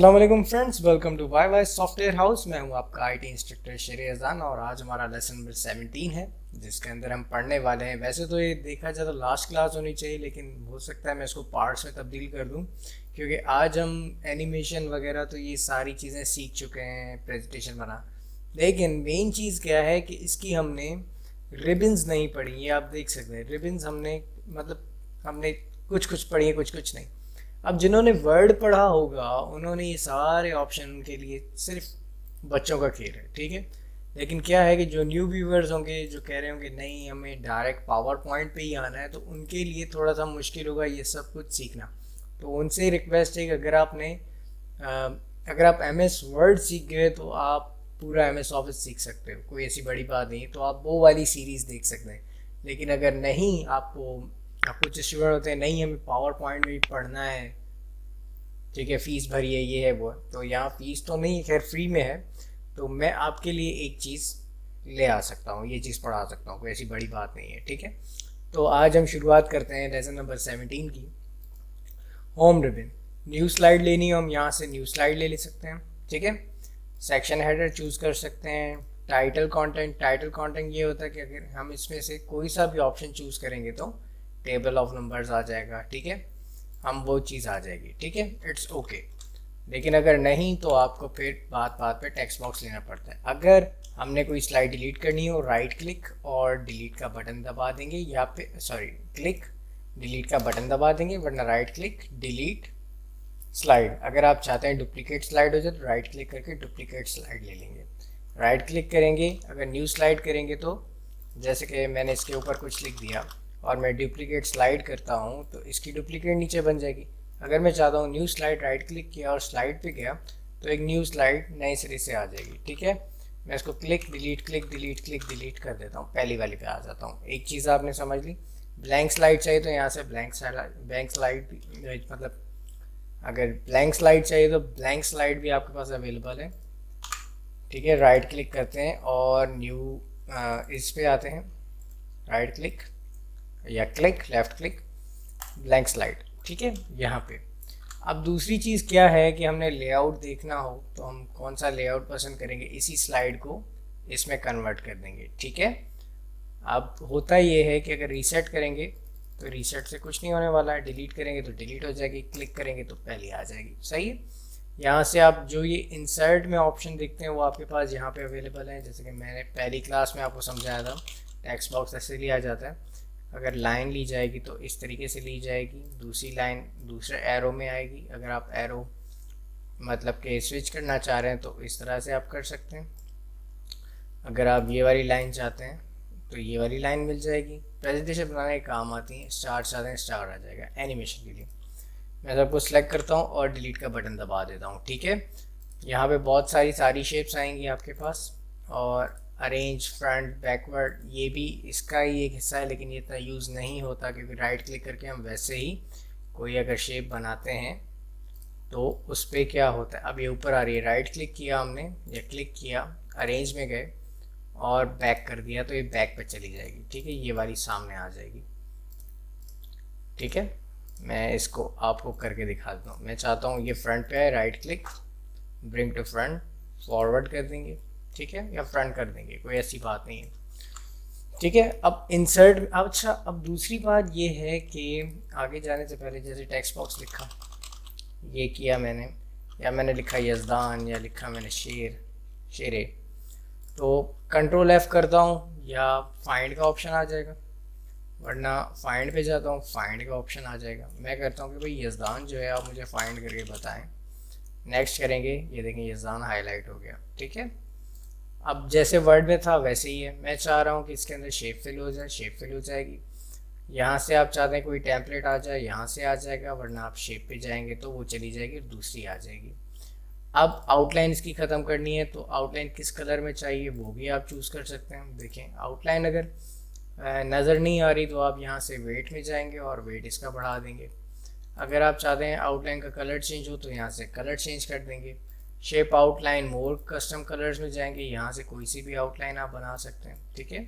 अस्सलाम वालेकुम friends, welcome to Y Y software house. मैं हूं आपका आईटी इंस्ट्रक्टर शेर अजान और आज हमारा लेसन नंबर 17 है जिसके अंदर हम पढ़ने वाले हैं। वैसे तो ये देखा जाए तो लास्ट क्लास होनी चाहिए, लेकिन हो सकता है मैं इसको पार्ट्स में तब्दील कर दूं क्योंकि आज हम एनिमेशन वगैरह तो ये सारी चीज़ें सीख चुके हैं, प्रेजेंटेशन बना। लेकिन मेन चीज़ क्या है कि इसकी हमने रिबन्स नहीं पढ़ी। ये आप देख सकते हैं, रिबन्स हमने मतलब हमने कुछ कुछ पढ़ी है, कुछ कुछ नहीं। अब जिन्होंने वर्ड पढ़ा होगा उन्होंने ये सारे ऑप्शन उनके लिए सिर्फ बच्चों का खेल है, ठीक है। लेकिन क्या है कि जो न्यू व्यूवर्स होंगे, जो कह रहे होंगे नहीं हमें डायरेक्ट पावर पॉइंट पे ही आना है, तो उनके लिए थोड़ा सा मुश्किल होगा ये सब कुछ सीखना। तो उनसे रिक्वेस्ट है कि अगर आप एम एस वर्ड सीख गए तो आप पूरा एम एस ऑफिस सीख सकते हो, कोई ऐसी बड़ी बात नहीं। तो आप वो वाली सीरीज़ देख सकते हैं। लेकिन अगर नहीं आपको, अब कुछ स्टूडेंट होते हैं नहीं हमें पावर पॉइंट में ही पढ़ना है, ठीक है, फीस भरी है, ये है वो है, तो यहाँ फीस तो नहीं, खैर फ्री में है। तो मैं आपके लिए एक चीज़ ले आ सकता हूँ, ये चीज़ पढ़ा सकता हूँ, कोई ऐसी बड़ी बात नहीं है, ठीक है। तो आज हम शुरुआत करते हैं लेसन नंबर 17 की। होम रिबन, न्यू स्लाइड लेनी हो हम यहाँ से न्यू स्लाइड ले सकते हैं, ठीक है। सेक्शन हेडर चूज़ कर सकते हैं। टाइटल कंटेंट ये होता है कि अगर हम इसमें से कोई सा भी ऑप्शन चूज़ करेंगे तो टेबल ऑफ नंबर्स आ जाएगा, ठीक है, हम वो चीज़ आ जाएगी, ठीक है, इट्स ओके। लेकिन अगर नहीं तो आपको फिर बात बात पे टेक्स्ट बॉक्स लेना पड़ता है। अगर हमने कोई स्लाइड डिलीट करनी हो, राइट क्लिक और डिलीट का बटन दबा देंगे, या पे सॉरी क्लिक डिलीट का बटन दबा देंगे, वरना राइट क्लिक डिलीट स्लाइड। अगर आप चाहते हैं डुप्लीकेट स्लाइड हो जाए तो राइट क्लिक करके डुप्लीकेट स्लाइड ले लेंगे। राइट क्लिक करेंगे, अगर न्यू स्लाइड करेंगे तो जैसे कि मैंने इसके ऊपर कुछ लिख दिया और मैं डुप्लीकेट स्लाइड करता हूँ तो इसकी डुप्लीकेट नीचे बन जाएगी। अगर मैं चाहता हूँ न्यू स्लाइड, राइट क्लिक किया और स्लाइड पे गया तो एक न्यू स्लाइड नए सिरे से आ जाएगी, ठीक है। मैं इसको क्लिक डिलीट कर देता हूँ, पहली वाली पे आ जाता हूँ। एक चीज़ आपने समझ ली, ब्लैंक स्लाइड चाहिए तो यहाँ से ब्लैंक स्लाइड मतलब अगर ब्लैंक स्लाइड चाहिए तो ब्लैंक स्लाइड भी आपके पास अवेलेबल है, ठीक है। राइट क्लिक करते हैं और न्यू इस पे आते हैं, राइट क्लिक या click left click blank slide, ठीक है, यहाँ पे। अब दूसरी चीज़ क्या है कि हमने लेआउट देखना हो तो हम कौन सा लेआउट पसंद करेंगे, इसी स्लाइड को इसमें कन्वर्ट कर देंगे, ठीक है। अब होता ये है कि अगर रीसेट करेंगे तो रीसेट से कुछ नहीं होने वाला है, डिलीट करेंगे तो डिलीट हो जाएगी, क्लिक करेंगे तो पहले आ जाएगी, सही है। यहाँ से आप जो ये इंसर्ट में ऑप्शन देखते हैं वो आपके पास यहाँ पे अवेलेबल है। जैसे कि मैंने पहली क्लास में आपको समझाया था, टेक्स्ट बॉक्स ऐसे लिया जाता है। अगर लाइन ली जाएगी तो इस तरीके से ली जाएगी, दूसरी लाइन दूसरे एरो में आएगी। अगर आप एरो मतलब कि स्विच करना चाह रहे हैं तो इस तरह से आप कर सकते हैं। अगर आप ये वाली लाइन चाहते हैं तो ये वाली लाइन मिल जाएगी। प्रेजेंटेशन बनाने के काम आती है। स्टार चाहते हैं स्टार आ जाएगा एनिमेशन के लिए। मैं सबको सिलेक्ट करता हूँ और डिलीट का बटन दबा देता हूँ, ठीक है। यहाँ पे बहुत सारी शेप्स आएंगी आपके पास, और अरेंज फ्रंट बैकवर्ड ये भी इसका ही एक हिस्सा है, लेकिन ये इतना यूज़ नहीं होता क्योंकि राइट क्लिक करके हम वैसे ही कोई अगर शेप बनाते हैं तो उस पर क्या होता है, अब ये ऊपर आ रही है, राइट क्लिक किया हमने या क्लिक किया, अरेंज में गए और बैक कर दिया तो ये बैक पे चली जाएगी, ठीक है, ये वाली सामने आ जाएगी, ठीक है। मैं इसको आपको करके दिखा देता हूँ। मैं चाहता हूँ ये फ्रंट पे है, right click bring to front, forward कर देंगे, ठीक है, या फ्रंट कर देंगे, कोई ऐसी बात नहीं है, ठीक है। अब इंसर्ट, अच्छा अब दूसरी बात ये है कि आगे जाने से पहले जैसे टेक्स्ट बॉक्स लिखा, ये किया मैंने, या मैंने लिखा यजदान या लिखा मैंने शेरे, तो कंट्रोल F करता हूँ या फाइंड का ऑप्शन आ जाएगा, वरना फाइंड पे जाता हूँ फाइंड का ऑप्शन आ जाएगा। मैं कहता हूँ कि भाई यजदान जो है आप मुझे फाइंड करके बताएं। नेक्स्ट करेंगे, ये देखें यजदान हाईलाइट हो गया, ठीक है। अब जैसे वर्ड में था वैसे ही है। मैं चाह रहा हूँ कि इसके अंदर शेप फिल हो जाए, शेप फिल हो जाएगी। यहाँ से आप चाहते हैं कोई टेम्पलेट आ जाए, यहाँ से आ जाएगा, वरना आप शेप पे जाएंगे तो वो चली जाएगी, दूसरी आ जाएगी। अब आउटलाइन इसकी ख़त्म करनी है तो आउटलाइन किस कलर में चाहिए वो भी आप चूज़ कर सकते हैं। देखें आउटलाइन अगर नज़र नहीं आ रही तो आप यहाँ से वेट में जाएंगे और वेट इसका बढ़ा देंगे। अगर आप चाहते हैं आउटलाइन का कलर चेंज हो तो यहाँ से कलर चेंज कर देंगे। शेप आउटलाइन मोर कस्टम कलर्स में जाएंगे, यहाँ से कोई सी भी आउटलाइन आप बना सकते हैं, ठीक है।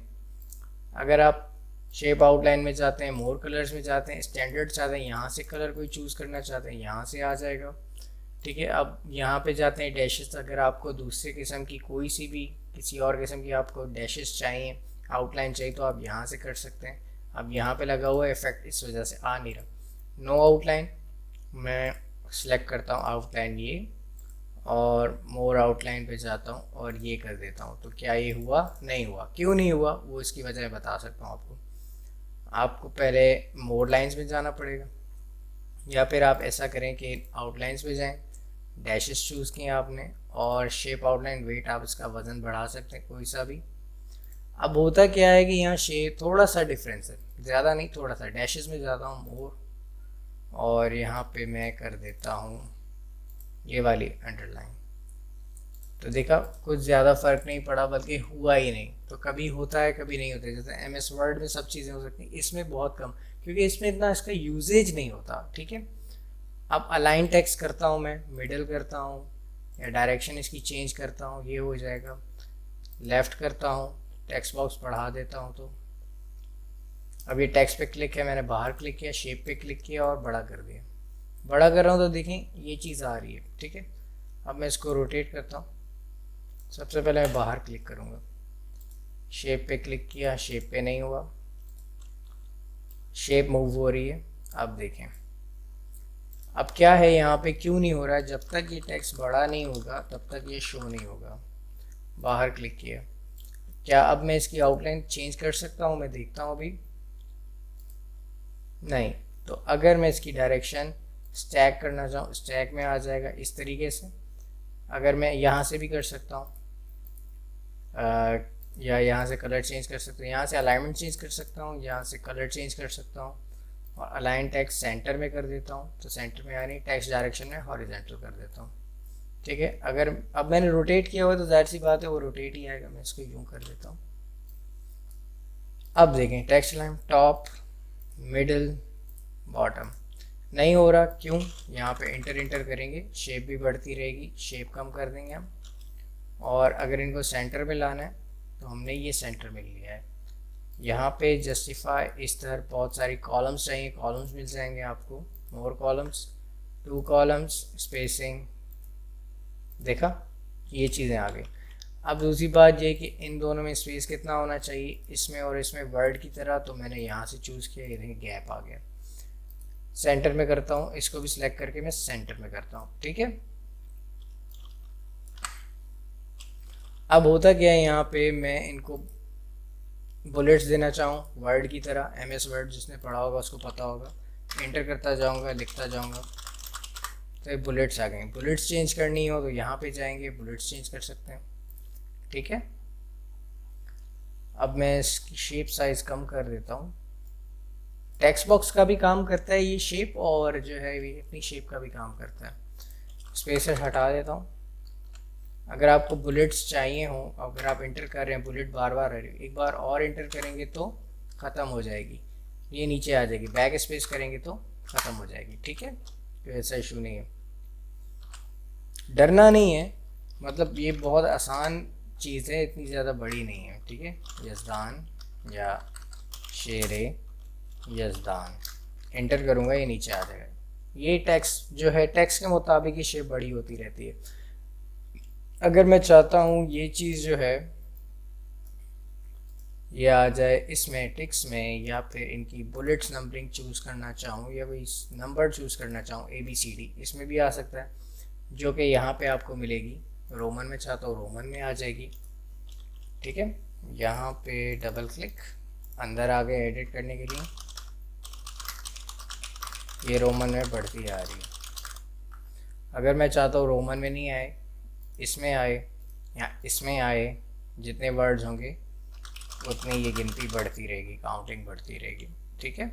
अगर आप शेप आउटलाइन में जाते हैं, मोर कलर्स में जाते हैं, स्टैंडर्ड चाहते हैं, यहाँ से कलर कोई चूज़ करना चाहते हैं, यहाँ से आ जाएगा, ठीक है, अब यहाँ पे जाते हैं डैशेस। अगर आपको दूसरे किस्म की कोई सी भी किसी और किस्म की आपको डैशेस चाहिए, आउटलाइन चाहिए, तो आप यहाँ से कर सकते हैं। अब यहाँ पे लगा हुआ इफेक्ट इस वजह से आ नहीं रहा, नो आउटलाइन। मैं सिलेक्ट करता हूँ आउटलाइन ये, और मोर आउटलाइन पे जाता हूँ और ये कर देता हूँ। तो क्या ये हुआ? नहीं हुआ। क्यों नहीं हुआ वो इसकी वजह बता सकता हूँ आपको। आपको पहले मोर लाइंस में जाना पड़ेगा, या फिर आप ऐसा करें कि आउटलाइंस पे जाएं, डैशेस चूज़ किए आपने, और शेप आउटलाइन वेट आप इसका वज़न बढ़ा सकते हैं कोई सा भी। अब होता क्या है कि यहाँ शेप थोड़ा सा डिफरेंस है, ज़्यादा नहीं, थोड़ा सा। डैशेस में जाता हूँ मोर, और यहाँ पे मैं कर देता हूँ ये वाली अंडरलाइन। तो देखा, कुछ ज़्यादा फ़र्क नहीं पड़ा, बल्कि हुआ ही नहीं। तो कभी होता है कभी नहीं होता। जैसे MS वर्ड में सब चीज़ें हो सकती हैं, इसमें बहुत कम, क्योंकि इसमें इतना इसका यूजेज नहीं होता। ठीक है, अब अलाइन टेक्स्ट करता हूँ मैं, मिडल करता हूँ, या डायरेक्शन इसकी चेंज करता हूँ, ये हो जाएगा। लेफ़्ट करता हूँ, टेक्स्ट बॉक्स बढ़ा देता हूँ। तो अब ये टेक्स्ट पे क्लिक है, मैंने बाहर क्लिक किया, शेप पे क्लिक किया और बड़ा कर दिया। बड़ा कर रहा हूँ तो देखें ये चीज़ आ रही है। ठीक है, अब मैं इसको रोटेट करता हूँ। सबसे पहले मैं बाहर क्लिक करूँगा, शेप पे क्लिक किया, शेप पे नहीं हुआ, शेप मूव हो रही है। अब देखें अब क्या है यहाँ पे, क्यों नहीं हो रहा है? जब तक ये टेक्स्ट बड़ा नहीं होगा तब तक ये शो नहीं होगा। बाहर क्लिक किया, क्या अब मैं इसकी आउटलाइन चेंज कर सकता हूँ? मैं देखता हूँ अभी नहीं। तो अगर मैं इसकी डायरेक्शन स्टैक करना चाहूँ, स्टैक में आ जाएगा इस तरीके से। अगर मैं यहाँ से भी कर सकता हूँ, या यहाँ से कलर चेंज कर सकता हूँ, यहाँ से अलाइनमेंट चेंज कर सकता हूँ, यहाँ से कलर चेंज कर सकता हूँ, और अलाइन टेक्स्ट सेंटर में कर देता हूँ। तो सेंटर में यानी टेक्स्ट डायरेक्शन में हॉरिजॉन्टल कर देता हूँ। ठीक है, अगर अब मैंने रोटेट किया हुआ तो जाहिर सी बात है वो रोटेट ही आएगा। मैं इसको यूँ कर देता हूँ। अब देखें text line top, middle, bottom नहीं हो रहा। क्यों? यहाँ पे इंटर करेंगे, शेप भी बढ़ती रहेगी, शेप कम कर देंगे हम। और अगर इनको सेंटर में लाना है तो हमने ये सेंटर में लिया है। यहाँ पे जस्टिफाई, इस तरह बहुत सारी कॉलम्स चाहिए, कॉलम्स मिल जाएंगे आपको। मोर कॉलम्स, 2 कॉलम्स, स्पेसिंग, देखा ये चीज़ें आ गई। अब दूसरी बात ये कि इन दोनों में स्पेस कितना होना चाहिए, इसमें और इसमें वर्ड की तरह। तो मैंने यहाँ से चूज़ किया, ये देखिए गैप आ गया। सेंटर में करता हूँ, इसको भी सिलेक्ट करके मैं सेंटर में करता हूँ। ठीक है, अब होता क्या है, यहाँ पे मैं इनको बुलेट्स देना चाहूँ वर्ड की तरह। MS वर्ड जिसने पढ़ा होगा उसको पता होगा। एंटर करता जाऊँगा, लिखता जाऊँगा, तो ये बुलेट्स आ गए। बुलेट्स चेंज करनी हो तो यहाँ पे जाएंगे, बुलेट्स चेंज कर सकते हैं। ठीक है, अब मैं इसकी शेप साइज कम कर देता हूँ। टेक्स्ट बॉक्स का भी काम करता है ये शेप, और जो है ये अपनी शेप का भी काम करता है। स्पेसेस हटा देता हूँ। अगर आपको बुलेट्स चाहिए हो, अगर आप इंटर कर रहे हैं, बुलेट बार बार आ रही है, एक बार और इंटर करेंगे तो ख़त्म हो जाएगी, ये नीचे आ जाएगी। बैक स्पेस करेंगे तो ख़त्म हो जाएगी। ठीक है, तो ऐसा इशू नहीं है, डरना नहीं है। मतलब ये बहुत आसान चीज़ है, इतनी ज़्यादा बड़ी नहीं है। ठीक है, यज़दान या शेरे यज़दान, इंटर करूँगा ये नीचे आ जाएगा। ये टेक्स्ट जो है, टेक्स्ट के मुताबिक ही शेप बड़ी होती रहती है। अगर मैं चाहता हूँ ये चीज़ जो है ये आ जाए इसमें टिक्स में, या फिर इनकी बुलेट्स नंबरिंग चूज़ करना चाहूँ, या कोई नंबर चूज़ करना चाहूँ ABCD, इसमें भी आ सकता है, जो कि यहाँ पे आपको मिलेगी। रोमन में चाहता हूँ रोमन में आ जाएगी। ठीक है, यहाँ पे डबल क्लिक, अंदर आ गए एडिट करने के लिए, ये रोमन में बढ़ती आ रही है। अगर मैं चाहता हूँ रोमन में नहीं आए, इसमें आए या इसमें आए, जितने वर्ड्स होंगे उतनी ये गिनती बढ़ती रहेगी, काउंटिंग बढ़ती रहेगी। ठीक है,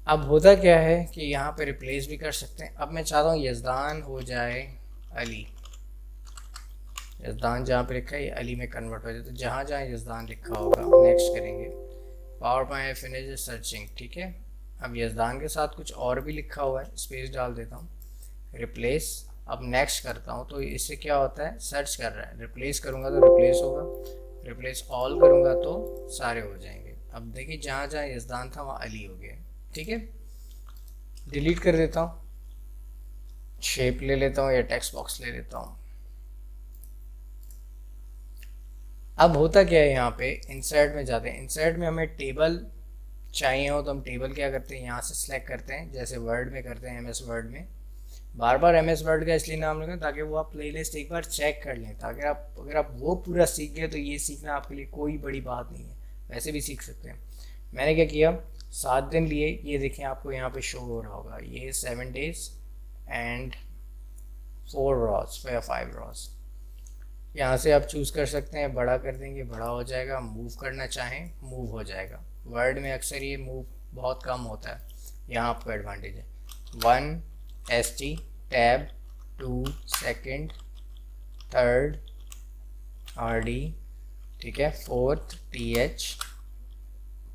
अब होता क्या है कि यहाँ पे रिप्लेस भी कर सकते हैं। अब मैं चाहता हूँ यज़दान हो जाए अली, यज़दान जहाँ पे लिखा है ये अली में कन्वर्ट हो जाए। तो जहाँ जहाँ यज़दान लिखा होगा नेक्स्ट करेंगे, पावर पॉइंट फिनिश सर्चिंग। ठीक है, अब यज़दान के साथ कुछ और भी लिखा हुआ है, स्पेस डाल देता हूँ, रिप्लेस। अब नेक्स्ट करता हूँ तो इससे क्या होता है, सर्च कर रहा है। रिप्लेस करूँगा तो रिप्लेस होगा, रिप्लेस ऑल करूँगा तो सारे हो जाएंगे। अब देखिए जहाँ जहाँ यज़दान था वहाँ अली हो गया। ठीक है, डिलीट कर देता हूँ। शेप ले लेता हूँ या टेक्स्ट बॉक्स ले लेता हूँ। अब होता क्या है, यहाँ पे इंसर्ट में जाते हैं। इंसर्ट में हमें टेबल चाहिए हो तो हम टेबल क्या करते हैं, यहाँ से सिलेक्ट करते हैं, जैसे वर्ड में करते हैं, एमएस वर्ड में। बार बार एमएस वर्ड का इसलिए नाम लूँगा ताकि वो आप प्लेलिस्ट एक बार चेक कर लें, ताकि आप अगर आप वो पूरा सीख गए तो ये सीखना आपके लिए कोई बड़ी बात नहीं है, वैसे भी सीख सकते हैं। मैंने क्या किया, 7 दिन लिए, ये देखें आपको यहाँ पे शो हो रहा होगा, ये 7 days एंड 4 rows या 5 rows। यहाँ से आप चूज़ कर सकते हैं, बड़ा कर देंगे बड़ा हो जाएगा, मूव करना चाहें मूव हो जाएगा। वर्ड में अक्सर ये मूव बहुत कम होता है, यहाँ आपको एडवांटेज है। 1 ST tab, 2 second, 3rd RD, ठीक है, 4th TH,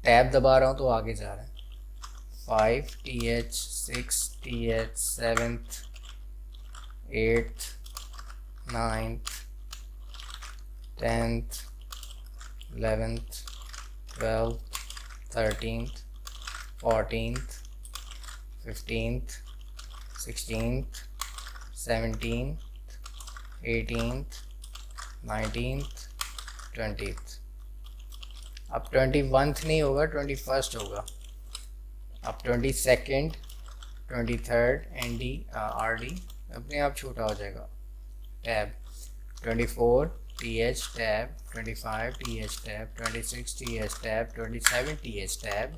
टैब दबा रहा हूँ तो आगे जा रहा है, 5 TH, 6 TH, 7th, 8th, 9th, 10th, 11th, 12th, 13th, 14th, 15th, 16th, 17th, 18th, 19th, 20th। अब 21th नहीं होगा, 21st होगा। अब 22nd, 23rd ND RD अपने आप छोटा हो जाएगा, tab, 24 TH tab, 25 TH tab, 26 TH tab, 27 TH tab,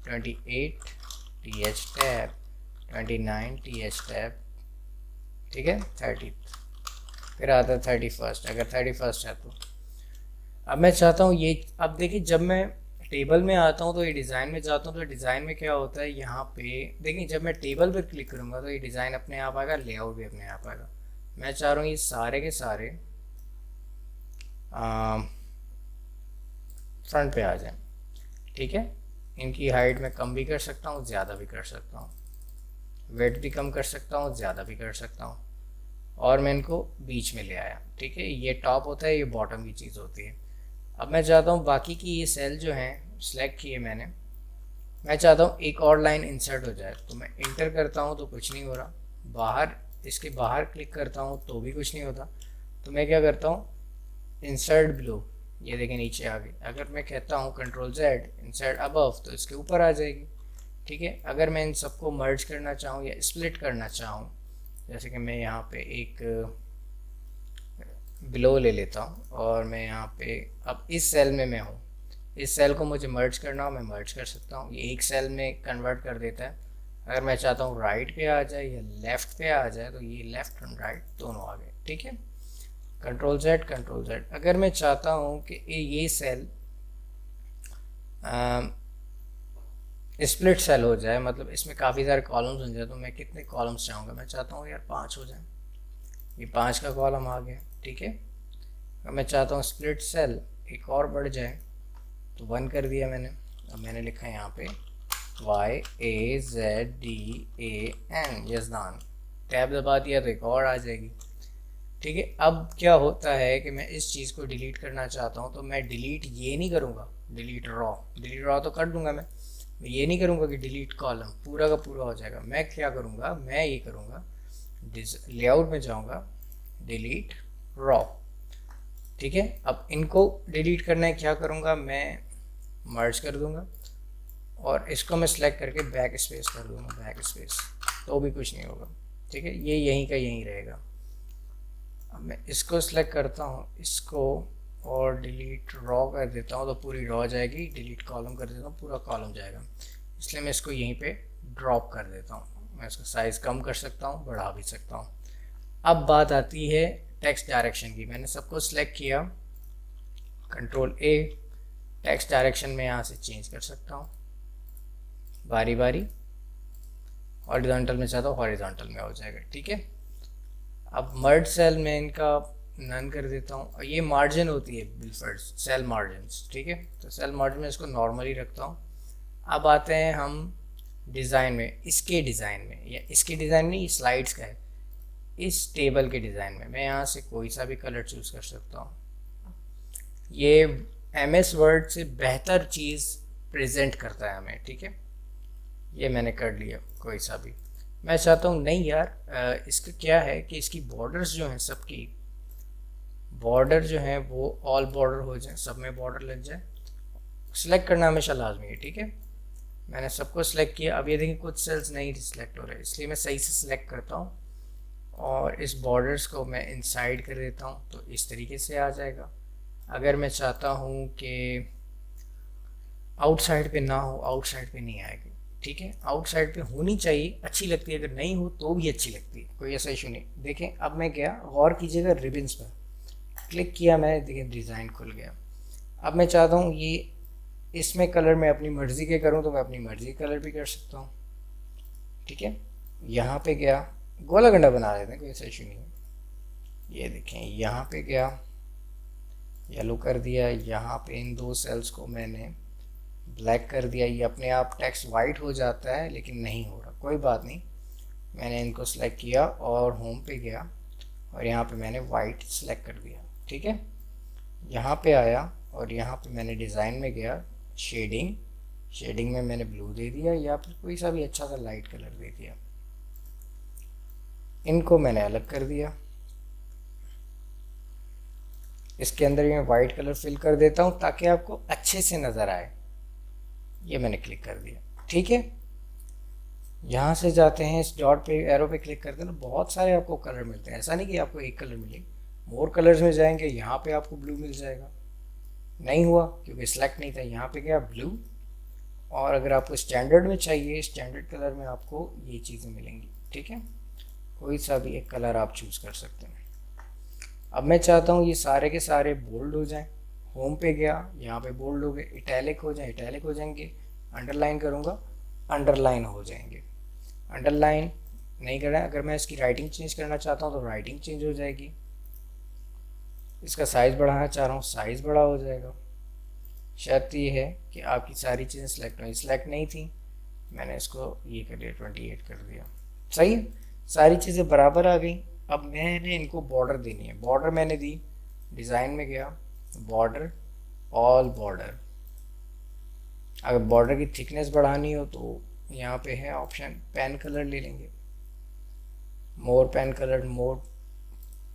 28 TH tab, 29 TH tab, ठीक है, 30। फिर आता है 31st, अगर 31st है तो। अब मैं चाहता हूँ ये, अब देखिए जब मैं टेबल में आता हूँ तो ये डिज़ाइन में जाता हूँ तो डिज़ाइन में क्या होता है, यहाँ पे देखिए जब मैं टेबल पर क्लिक करूँगा तो ये डिज़ाइन अपने आप आएगा, लेआउट भी अपने आप आएगा। मैं चाह रहा हूँ ये सारे के सारे फ्रंट पे आ जाए, ठीक है। इनकी हाइट मैं कम भी कर सकता हूँ, ज़्यादा भी कर सकता हूँ, वेट भी कम कर सकता हूँ, ज़्यादा भी कर सकता हूँ, और मैं इनको बीच में ले आया, ठीक है। ये टॉप होता है, ये बॉटम की चीज़ होती है। अब मैं चाहता हूँ बाकी की ये सेल जो हैं सिलेक्ट किए मैंने, मैं चाहता हूँ एक और लाइन इंसर्ट हो जाए, तो मैं इंटर करता हूँ तो कुछ नहीं हो रहा, बाहर इसके बाहर क्लिक करता हूँ तो भी कुछ नहीं होता। तो मैं क्या करता हूँ, इंसर्ट बिलो, ये देखें नीचे आ गई। अगर मैं कहता हूँ Ctrl+Z इंसर्ट अबव तो इसके ऊपर आ जाएगी, ठीक है। अगर मैं इन सबको मर्ज करना चाहूँ या स्प्लिट करना चाहूँ, जैसे कि मैं यहाँ पे एक बिलो ले लेता हूँ और मैं यहाँ पे अब इस सेल में मैं हूँ, इस सेल को मुझे मर्ज करना हो मैं मर्ज कर सकता हूँ, ये एक सेल में कन्वर्ट कर देता है। अगर मैं चाहता हूँ राइट पे आ जाए या लेफ़्ट पे आ जाए तो ये लेफ़्ट एंड राइट दोनों आ गए, ठीक है। Ctrl+Z। अगर मैं चाहता हूँ कि ये सेल स्प्लिट सेल हो जाए, मतलब इसमें काफ़ी सारे कॉलम्स हो जाए, तो मैं कितने कॉलम्स चाहूँगा, मैं चाहता हूँ यार 5 हो जाए, ये 5 का कॉलम आ गया, ठीक है। अब मैं चाहता हूँ स्प्लिट सेल एक और बढ़ जाए, तो 1 कर दिया मैंने। अब मैंने लिखा है यहाँ पे YAZDAN, यज़दान, टैब दबा दिया तो एक और आ जाएगी, ठीक है। अब क्या होता है कि मैं इस चीज़ को डिलीट करना चाहता हूँ, तो मैं डिलीट ये नहीं करूँगा, डिलीट रॉ तो कर दूँगा मैं ये नहीं करूँगा कि डिलीट कॉलम पूरा का पूरा हो जाएगा। मैं क्या करूँगा, मैं ये करूँगा, लेआउट में जाऊँगा, डिलीट रॉ, ठीक है। अब इनको डिलीट करना है, क्या करूँगा, मैं मर्ज कर दूँगा और इसको मैं सिलेक्ट करके बैक स्पेस कर दूँगा, बैक स्पेस, तो भी कुछ नहीं होगा, ठीक है। ये यहीं का यहीं रहेगा। अब मैं इसको सिलेक्ट करता हूँ, इसको और डिलीट रॉ कर देता हूँ तो पूरी रॉ जाएगी, डिलीट कॉलम कर देता हूँ पूरा कॉलम जाएगा, इसलिए मैं इसको यहीं पे ड्रॉप कर देता हूँ। मैं इसका साइज़ कम कर सकता हूँ, बढ़ा भी सकता हूँ। अब बात आती है टेक्स्ट डायरेक्शन की। मैंने सबको सिलेक्ट किया, Ctrl+A, टेक्स्ट डायरेक्शन में यहाँ से चेंज कर सकता हूँ बारी बारी, हॉरिजॉन्टल में चाहता हूँ हॉरिजॉन्टल में हो जाएगा, ठीक है। अब मर्ज सेल में इनका नन कर देता हूँ, और ये मार्जिन होती है बिल्फर्ड सेल मार्जिन्स, ठीक है। तो सेल मार्जिन में इसको नॉर्मली रखता हूँ। अब आते हैं हम डिज़ाइन में, इसके डिज़ाइन में, या इसके डिज़ाइन में, ये स्लाइड्स का है, इस टेबल के डिज़ाइन में मैं यहाँ से कोई सा भी कलर चूज़ कर सकता हूँ। ये MS वर्ड से बेहतर चीज़ प्रेजेंट करता है हमें, ठीक है। ये मैंने कर लिया कोई सा भी। मैं चाहता हूँ नहीं यार, इसका क्या है कि इसकी बॉर्डर्स जो हैं, सबकी बॉर्डर जो हैं वो ऑल बॉर्डर हो जाए, सब में बॉर्डर लग जाए। सिलेक्ट करना हमेशा लाजमी है, ठीक है। मैंने सबको सिलेक्ट किया। अब ये देखिए कुछ सेल्स नहीं सिलेक्ट हो रहे, इसलिए मैं सही से सिलेक्ट करता हूँ और इस बॉर्डर्स को मैं इनसाइड कर देता हूँ, तो इस तरीके से आ जाएगा। अगर मैं चाहता हूँ कि आउटसाइड पे ना हो, आउटसाइड पे नहीं आएगी, ठीक है। आउटसाइड पे होनी चाहिए, अच्छी लगती है, अगर नहीं हो तो भी अच्छी लगती है, कोई ऐसा इशू नहीं। देखें अब मैं गया, गौर कीजिएगा रिबन्स पर क्लिक किया मैंने, देखिए डिज़ाइन खुल गया। अब मैं चाहता हूँ ये इसमें कलर मैं अपनी मर्ज़ी के करूँ तो मैं अपनी मर्ज़ी के कलर भी कर सकता हूँ, ठीक है। यहाँ पे गया, गोला गंडा बना देते हैं, कोई ऐसा इशू नहीं है। ये देखें यहाँ पे गया, येलो कर दिया। यहाँ पे इन दो सेल्स को मैंने ब्लैक कर दिया। ये अपने आप टेक्स्ट वाइट हो जाता है लेकिन नहीं हो रहा, कोई बात नहीं। मैंने इनको सेलेक्ट किया और होम पे गया और यहाँ पे मैंने वाइट सेलेक्ट कर दिया, ठीक है। यहाँ पे आया और यहाँ पे मैंने डिज़ाइन में गया, शेडिंग, शेडिंग में मैंने ब्लू दे दिया या फिर कोई सा भी अच्छा सा लाइट कलर दे दिया। इनको मैंने अलग कर दिया। इसके अंदर मैं वाइट कलर फिल कर देता हूँ ताकि आपको अच्छे से नज़र आए। ये मैंने क्लिक कर दिया, ठीक है। यहाँ से जाते हैं, इस डॉट पे एरो पे क्लिक करते हैं तो बहुत सारे आपको कलर मिलते हैं। ऐसा नहीं कि आपको एक कलर मिले, मोर कलर्स में जाएंगे, यहाँ पे आपको ब्लू मिल जाएगा। नहीं हुआ क्योंकि सिलेक्ट नहीं था, यहाँ पे गया ब्लू। और अगर आपको स्टैंडर्ड में चाहिए, स्टैंडर्ड कलर में आपको ये चीज़ें मिलेंगी, ठीक है। कोई सा भी एक कलर आप चूज़ कर सकते हैं। अब मैं चाहता हूँ ये सारे के सारे बोल्ड हो जाएं। होम पे गया, यहाँ पे बोल्ड हो गए, इटैलिक हो जाए, इटैलिक हो जाएंगे। अंडरलाइन करूँगा, अंडरलाइन हो जाएंगे। अंडरलाइन नहीं करना है। अगर मैं इसकी राइटिंग चेंज करना चाहता हूँ तो राइटिंग चेंज हो जाएगी। इसका साइज़ बढ़ाना चाह रहा हूँ, साइज़ बड़ा हो जाएगा। शर्त ये है कि आपकी सारी चीज़ें सिलेक्ट हुई, सिलेक्ट नहीं थी, मैंने इसको ये कर दिया, 28 कर दिया। सही है, सारी चीज़ें बराबर आ गई। अब मैंने इनको बॉर्डर देनी है। बॉर्डर मैंने दी, डिज़ाइन में गया, बॉर्डर, ऑल बॉर्डर। अगर बॉर्डर की थिकनेस बढ़ानी हो तो यहाँ पे है ऑप्शन, पेन कलर ले लेंगे, मोर पेन कलर, मोर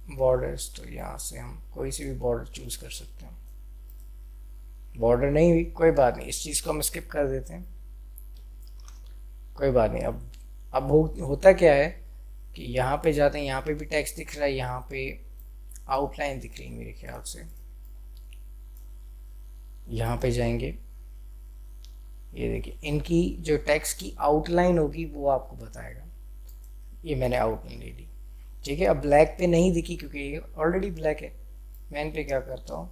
बॉर्डर्स। तो यहाँ से हम कोई सी भी बॉर्डर चूज़ कर सकते हैं। बॉर्डर नहीं हुई, कोई बात नहीं, इस चीज़ को हम स्किप कर देते हैं, कोई बात नहीं। अब होता क्या है कि यहाँ पे जाते हैं, यहाँ पे भी टेक्स्ट दिख रहा है, यहाँ पे आउटलाइन दिख रही है मेरे ख्याल से। यहाँ पे जाएंगे, ये देखिए इनकी जो टेक्स्ट की आउटलाइन होगी वो आपको बताएगा। ये मैंने आउटलाइन ले ली, ठीक है। अब ब्लैक पे नहीं दिखी क्योंकि ये ऑलरेडी ब्लैक है। मैं इन पे क्या करता हूँ,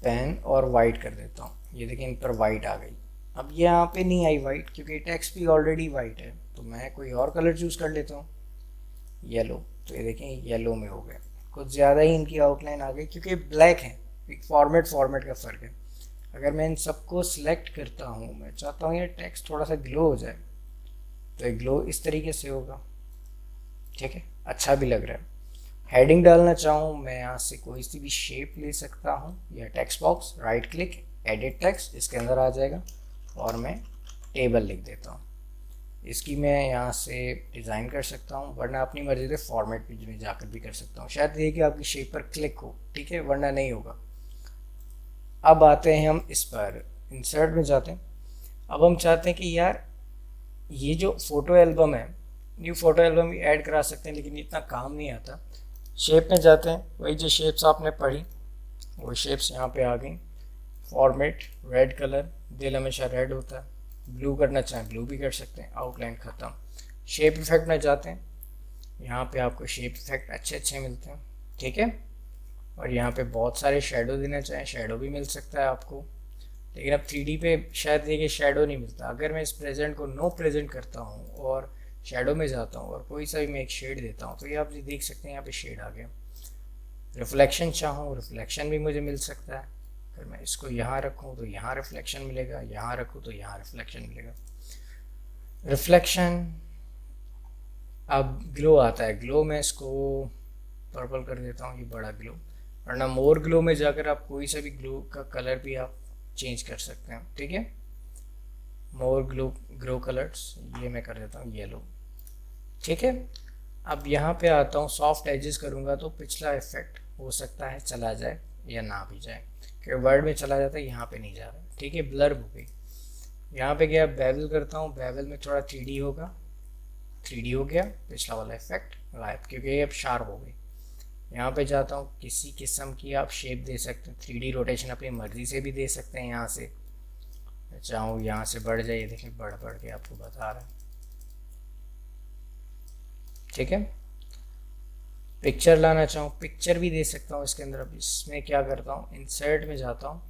पेन और वाइट कर देता हूँ। ये देखिए इन पर वाइट आ गई। अब यहाँ पे नहीं आई वाइट क्योंकि टेक्स्ट भी ऑलरेडी वाइट है, तो मैं कोई और कलर चूज़ कर लेता हूँ, येलो। तो ये देखें येलो में हो गया, कुछ ज़्यादा ही इनकी आउटलाइन आ गई क्योंकि ब्लैक है। एक फॉर्मेट का फ़र्क है। अगर मैं इन सबको सिलेक्ट करता हूँ, मैं चाहता हूँ ये टेक्स्ट थोड़ा सा ग्लो हो जाए, तो ये ग्लो इस तरीके से होगा, ठीक है, अच्छा भी लग रहा है। हेडिंग डालना चाहूँ मैं यहाँ से कोई सी भी शेप ले सकता हूँ, या text box, right click, edit text, इसके अंदर आ जाएगा और मैं टेबल लिख देता हूँ। इसकी मैं यहाँ से डिज़ाइन कर सकता हूँ, वरना अपनी मर्ज़ी से फॉर्मेट में जाकर भी कर सकता हूँ। शायद ये कि आपकी शेप पर क्लिक हो, ठीक है, वरना नहीं होगा। अब आते हैं हम इस पर, इंसर्ट में जाते हैं। अब हम चाहते हैं कि यार ये जो फ़ोटो एल्बम है, न्यू फ़ोटो एल्बम भी ऐड करा सकते हैं, लेकिन इतना काम नहीं आता। शेप में जाते हैं, वही जो शेप्स आपने पढ़ी वो शेप्स यहाँ पे आ गई। फॉर्मेट, रेड कलर, दिल हमेशा रेड होता है। ब्लू करना चाहें ब्लू भी कर सकते हैं। आउटलाइन ख़त्म। शेप इफेक्ट में जाते हैं, यहाँ पे आपको शेप इफेक्ट अच्छे मिलते हैं, ठीक है। और यहाँ पे बहुत सारे शेडो देना चाहें, शेडो भी मिल सकता है आपको, लेकिन अब 3D पे शायद देखिए शेडो नहीं मिलता। अगर मैं इस प्रेजेंट को नो प्रेजेंट करता हूँ और शेडो में जाता हूँ और कोई सा भी मैं एक शेड देता हूँ, तो ये आप देख सकते हैं यहाँ पे शेड आ गया। रिफ्लेक्शन चाहूँ, रिफ्लेक्शन भी मुझे मिल सकता है। अगर मैं इसको यहाँ रखूँ तो यहाँ रिफ्लेक्शन मिलेगा, यहाँ रखूँ तो यहाँ रिफ्लेक्शन मिलेगा। रिफ्लेक्शन, अब ग्लो आता है, ग्लो में इसको पर्पल कर देता हूँ, ये बड़ा ग्लो। वरना मोर ग्लो में जाकर आप कोई सा भी ग्लो का कलर भी आप चेंज कर सकते हैं, ठीक है। मोर ग्रो कलर्स, ये मैं कर देता हूँ येलो। ठीक है, अब यहाँ पे आता हूँ, सॉफ्ट एजेस करूँगा तो पिछला इफेक्ट हो सकता है चला जाए या ना भी जाए, क्योंकि वर्ड में चला जाता है, यहाँ पे नहीं जा रहा। ठीक है, ब्लर हो गई। यहाँ पे गया बेवल करता हूँ, बेवल में थोड़ा 3D होगा, 3D हो गया, पिछला वाला इफेक्ट गायब, क्योंकि ये अब शार्प हो गई। यहाँ पे जाता हूँ, किसी किस्म की आप शेप दे सकते हैं, 3D रोटेशन अपनी मर्जी से भी दे सकते हैं। यहाँ से चाहूँ यहाँ से बढ़ जाइए, देखिए बढ़ के आपको बता रहा है। ठीक है, पिक्चर लाना चाहूँ, पिक्चर भी दे सकता हूँ इसके अंदर। अब इसमें क्या करता हूँ, इंसर्ट में जाता हूँ,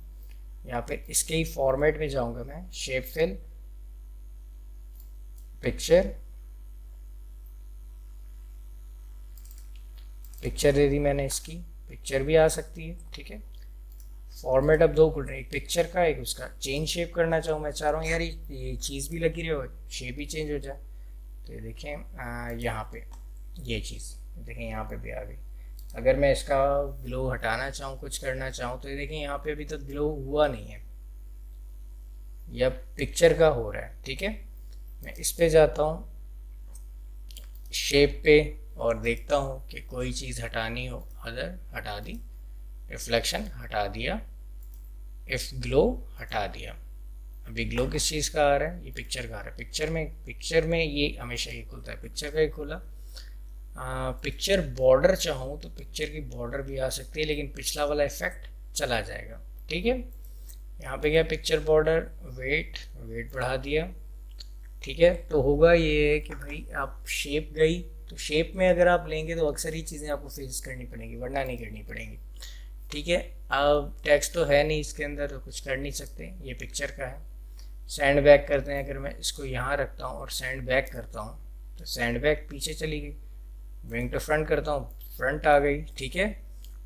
यहाँ पे इसके ही फॉर्मेट में जाऊँगा मैं, शेप फिल, पिक्चर, पिक्चर दे दी मैंने, इसकी पिक्चर भी आ सकती है। ठीक है, फॉर्मेट अब दो खुल रहे हैं, एक पिक्चर का, एक उसका। चेंज शेप करना चाहूँ, मैं चाह रहा हूँ यार ये चीज़ भी लगी रही हो, शेप ही चेंज हो जाए। तो ये देखें यहाँ पे ये चीज़ देखें यहाँ पे भी आ गई। अगर मैं इसका ग्लो हटाना चाहूँ, कुछ करना चाहूँ, तो ये देखें यहाँ पे अभी तक ग्लो हुआ नहीं है, या पिक्चर का हो रहा है। ठीक है, मैं इस पे जाता हूँ, शेप पे, और देखता हूँ कि कोई चीज़ हटानी हो, अदर हटा दी, रिफ्लेक्शन हटा दिया, इफ ग्लो हटा दिया। अभी ग्लो किस चीज़ का आ रहा है, ये पिक्चर का आ रहा है। पिक्चर में ये हमेशा ये खुलता है, पिक्चर का ही खुला। पिक्चर बॉर्डर चाहूँ तो पिक्चर की बॉर्डर भी आ सकती है, लेकिन पिछला वाला इफेक्ट चला जाएगा। ठीक है, यहाँ पे गया पिक्चर बॉर्डर, वेट बढ़ा दिया। ठीक है, तो होगा ये कि भाई आप शेप गई, तो शेप में अगर आप लेंगे तो अक्सर ही चीज़ें आपको फेस करनी पड़ेंगी, वरना नहीं करनी पड़ेंगी। ठीक है, अब टेक्स्ट तो है नहीं इसके अंदर, तो कुछ कर नहीं सकते, ये पिक्चर का है। सैंड बैक करते हैं, अगर मैं इसको यहाँ रखता हूँ और सैंड बैक करता हूँ, तो सैंड बैक पीछे चली गई। ब्रिंग टू फ्रंट करता हूँ, फ्रंट आ गई। ठीक है,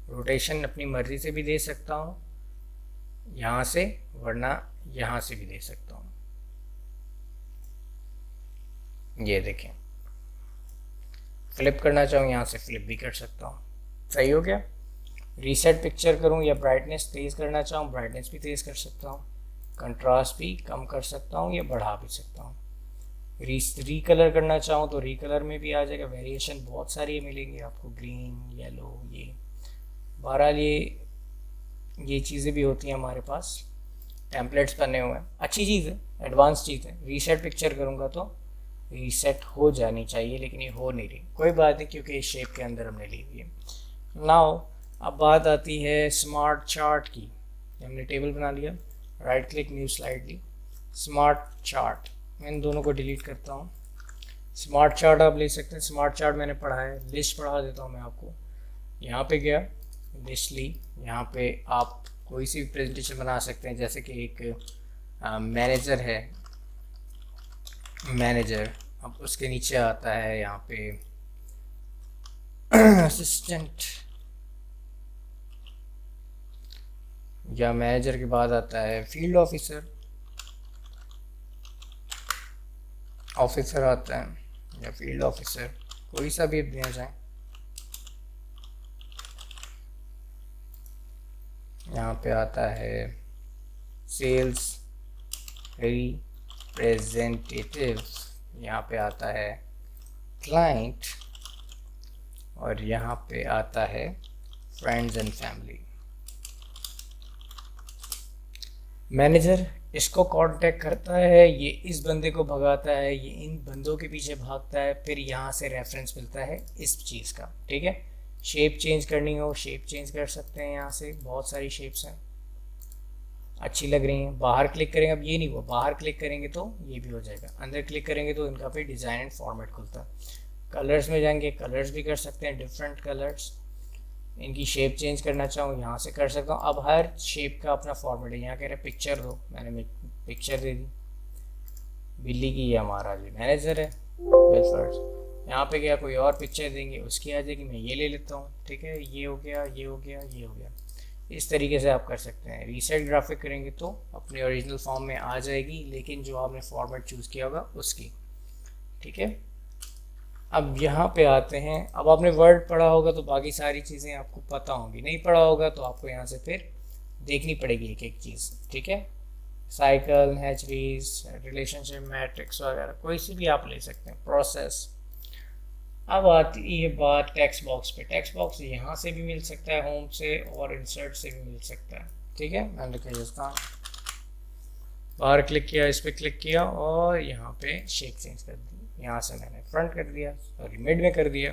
रोटेशन अपनी मर्जी से भी दे सकता हूँ यहाँ से, वरना यहाँ से भी दे सकता हूँ। ये देखें, फ्लिप करना चाहूँ यहाँ से फ्लिप भी कर सकता हूँ। सही हो गया। रीसेट पिक्चर करूँ या ब्राइटनेस तेज़ करना चाहूँ, ब्राइटनेस भी तेज़ कर सकता हूँ, कंट्रास्ट भी कम कर सकता हूँ या बढ़ा भी सकता हूँ। रीकलर करना चाहूँ तो रीकलर में भी आ जाएगा, वेरिएशन बहुत सारी मिलेंगी आपको, ग्रीन, येलो, ये बहरहाल ये चीज़ें भी होती हैं हमारे पास, टेम्पलेट्स बने हुए हैं। अच्छी चीज़ है, एडवांस चीज़ है। रीसेट पिक्चर करूँगा तो रीसेट हो जानी चाहिए, लेकिन ये हो नहीं रही, कोई बात नहीं, क्योंकि इस शेप के अंदर हमने ली हुई है। नाउ अब बात आती है स्मार्ट चार्ट की। हमने टेबल बना लिया, राइट क्लिक, न्यू स्लाइड ली, स्मार्ट चार्ट, मैं इन दोनों को डिलीट करता हूँ। स्मार्ट चार्ट आप ले सकते हैं, स्मार्ट चार्ट मैंने पढ़ा है, लिस्ट पढ़ा देता हूँ मैं आपको। यहाँ पे गया, लिस्ट ली, यहाँ पे आप कोई सी भी प्रेजेंटेशन बना सकते हैं, जैसे कि एक मैनेजर है, मैनेजर, अब उसके नीचे आता है यहाँ पे असिस्टेंट, या मैनेजर के बाद आता है फील्ड ऑफिसर, ऑफिसर आता है, या फील्ड ऑफिसर, कोई सा भी दिया जाए। यहाँ पे आता है सेल्स रिप्रेजेंटेटिव, यहाँ पे आता है क्लाइंट, और यहाँ पे आता है फ्रेंड्स एंड फैमिली। मैनेजर इसको कांटेक्ट करता है, ये इस बंदे को भगाता है, ये इन बंदों के पीछे भागता है, फिर यहाँ से रेफरेंस मिलता है इस चीज़ का। ठीक है, शेप चेंज करनी हो शेप चेंज कर सकते हैं, यहाँ से बहुत सारी शेप्स हैं, अच्छी लग रही हैं। बाहर क्लिक करेंगे, अब ये नहीं हुआ, बाहर क्लिक करेंगे तो ये भी हो जाएगा, अंदर क्लिक करेंगे तो इनका फिर डिज़ाइन एंड फॉर्मेट खुलता है। कलर्स में जाएंगे, कलर्स भी कर सकते हैं, डिफरेंट कलर्स। इनकी शेप चेंज करना चाहूँ यहाँ से कर सकता हूँ। अब हर शेप का अपना फॉर्मेट है, यहाँ कह रहे हैं पिक्चर दो, मैंने पिक्चर दे दी, बिल्ली की, ये हमारा जी मैनेजर है फर्स्ट। यहाँ पे गया, कोई और पिक्चर देंगे, उसकी आ जाएगी, मैं ये ले लेता हूँ। ठीक है, ये हो गया, ये हो गया, ये हो गया। इस तरीके से आप कर सकते हैं। रीसेट ग्राफिक करेंगे तो अपने ओरिजिनल फॉर्म में आ जाएगी, लेकिन जो आपने फॉर्मेट चूज़ किया होगा उसकी। ठीक है, अब यहाँ पे आते हैं। अब आपने वर्ड पढ़ा होगा तो बाकी सारी चीज़ें आपको पता होंगी, नहीं पढ़ा होगा तो आपको यहाँ से फिर देखनी पड़ेगी एक एक चीज़। ठीक है, साइकिल, हैचरीज, रिलेशनशिप मैट्रिक्स वगैरह कोई सी भी आप ले सकते हैं, प्रोसेस। अब आती है बात टेक्स्ट बॉक्स पे। टेक्स्ट बॉक्स यहाँ से भी मिल सकता है, होम से, और इंसर्ट से भी मिल सकता है। ठीक है, मैंने लिखा इसका बाहर क्लिक किया, इस पर क्लिक किया और यहाँ पे शेप चेंज कर दी। यहाँ से मैंने फ्रंट कर दिया, सॉरी मिड में कर दिया।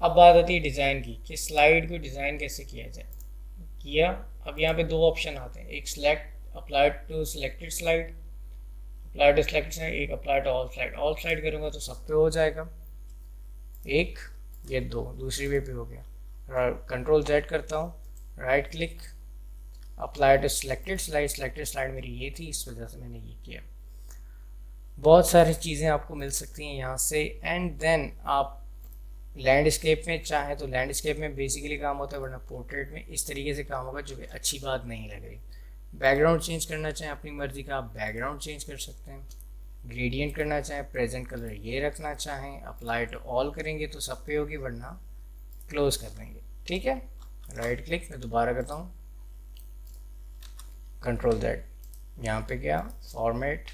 अब बात आती है डिज़ाइन की, कि स्लाइड को डिज़ाइन कैसे किया जाए। किया, अब यहाँ पे दो ऑप्शन आते हैं, एक select apply to selected slide, apply to selected slide, एक apply to all slide. All slide करूँगा तो सब पे हो जाएगा, एक ये दो दूसरी वे पे हो गया। कंट्रोल जेड करता हूँ, right click, apply to selected slide. Selected slide मेरी ये थी, इस वजह से मैंने ये किया। बहुत सारी चीज़ें आपको मिल सकती हैं यहाँ से। एंड देन आप लैंडस्केप में चाहें तो लैंडस्केप में बेसिकली काम होता है, वरना पोर्ट्रेट में इस तरीके से काम होगा, जो कि अच्छी बात नहीं लग रही। बैकग्राउंड चेंज करना चाहें अपनी मर्ज़ी का, आप बैकग्राउंड चेंज कर सकते हैं। ग्रेडियंट करना चाहें, प्रेजेंट कलर ये रखना चाहें, अप्लाई टू ऑल करेंगे तो सब पे होगी, वरना क्लोज कर देंगे। ठीक है, राइट क्लिक, मैं दोबारा करता हूँ, कंट्रोल जेड, यहाँ पे गया फॉर्मेट,